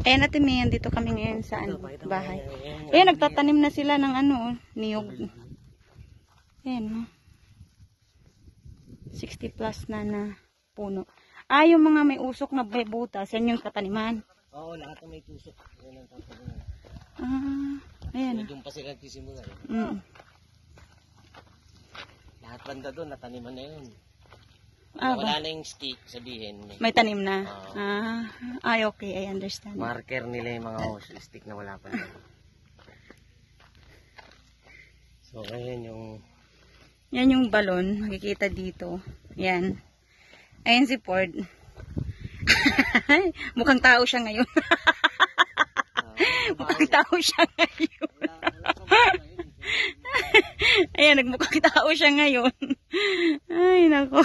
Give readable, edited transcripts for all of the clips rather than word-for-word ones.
Ayan natin, May. Dito kami ngayon sa bahay. Ayan, nagtatanim na sila ng niyog. Ayan, 60 plus na puno. Yung mga may usok na butas, yan yung kataniman. Oo, lahat ng may tusok. Yan ang tatanim. Ayan. Doon pa sila nagsisimula. Lahat banda doon, nataniman na yun. Wala na yung stick, sabihin. May tanim na. Okay, I understand. Marker nila yung mga stick na wala pa na. So, ayan yung... Yan yung balon, makikita dito. Yan. Ayan si Ford. Mukhang tao siya ngayon. Mukhang tao siya ngayon. Ayan, nagmukhang tao siya ngayon. Ay, nako.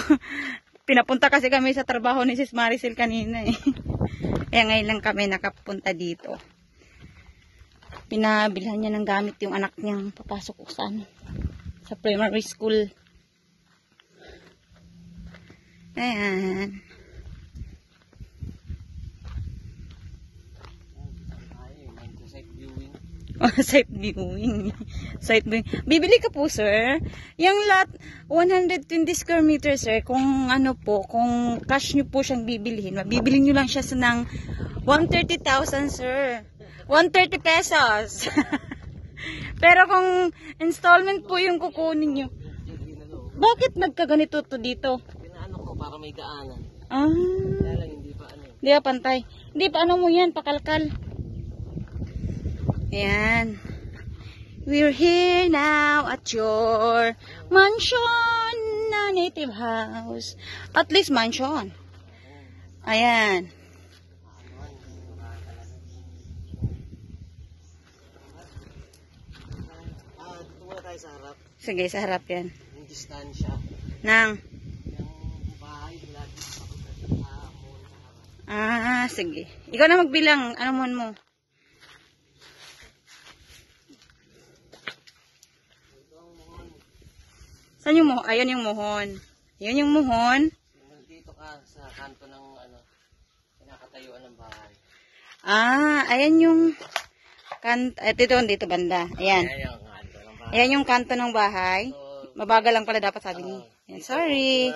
Pinapunta kasi kami sa trabaho ni Sis Maricel kanina eh. Kaya ngayon lang kami nakapunta dito. Pinabilhan niya ng gamit yung anak niyang papasok ko sa primary school. Ayan. Site viewing. Site viewing. Bibili ka po, sir. Yung lot, 120 square meters, sir. Kung kung cash nyo po siyang bibilihin, mabibili nyo lang siya ng 130,000, sir. 130 pesos. Pero kung installment po yung kukunin nyo, bakit nagkaganito to dito? Pinaano ko para may daanan. Kaya lang hindi pa Hindi pa pantay. Hindi pa mo yan, pakalkal. Ayan. We're here now at your mansion na native house. At least mansion. Ayan. Dito muna tayo sa harap. Sige, sa harap yan. Yung distansya. Nang. Yung bahay, lagi Sige. Ikaw na magbilang. Ano mo? Saan yung muhon? Ayan yung muhon. Ayan yung muhon. Dito ka sa kanto ng pinakatayuan ng bahay. Ayan yung dito banda. Ayan. Ayan yung kanto ng bahay. Mabagal lang pala dapat sabi niya. Ayan, sorry.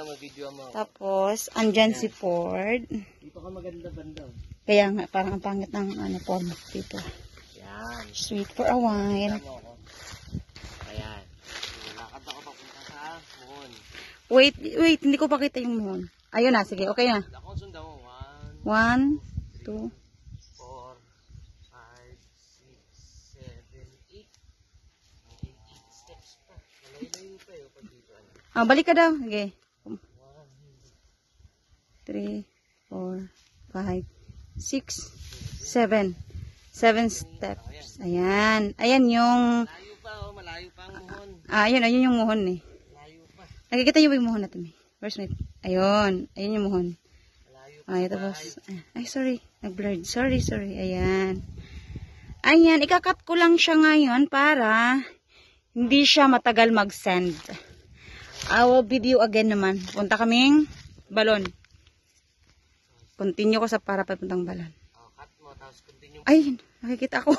Tapos, andyan si Ford. Dito ka maganda banda. Kaya nga, parang ang pangit ng form dito. Yan. Sweet for a while. Ayan. Lakad ako papunta sa muhon. Wait, hindi ko pakita yung muhon. Ayun na, sige, okay na. Ako sundan mo. 1, 2, 4, 5, 6, 7, 8. 8 steps pa. Malayo pa yun pag dito. Balik ka daw. Okay. 3, 4, 5, 6, 7. 7 steps. Ayan. Ayan yung... Malayo pa ang muhon. Ayun yung muhon eh. Malayo pa. Nakikita niyo ba yung muhon natin eh? Where's my... Ayun. Ayun yung muhon. Tapos... Ay, sorry. Nag-blurred. Sorry. Ayan. Ayan. Ikakat ko lang siya ngayon para hindi siya matagal mag-send. I will video again naman. Punta kaming balon. Continue ko sa para papuntang balon. Cut mo, tapos continue. Ay, nakikita ko.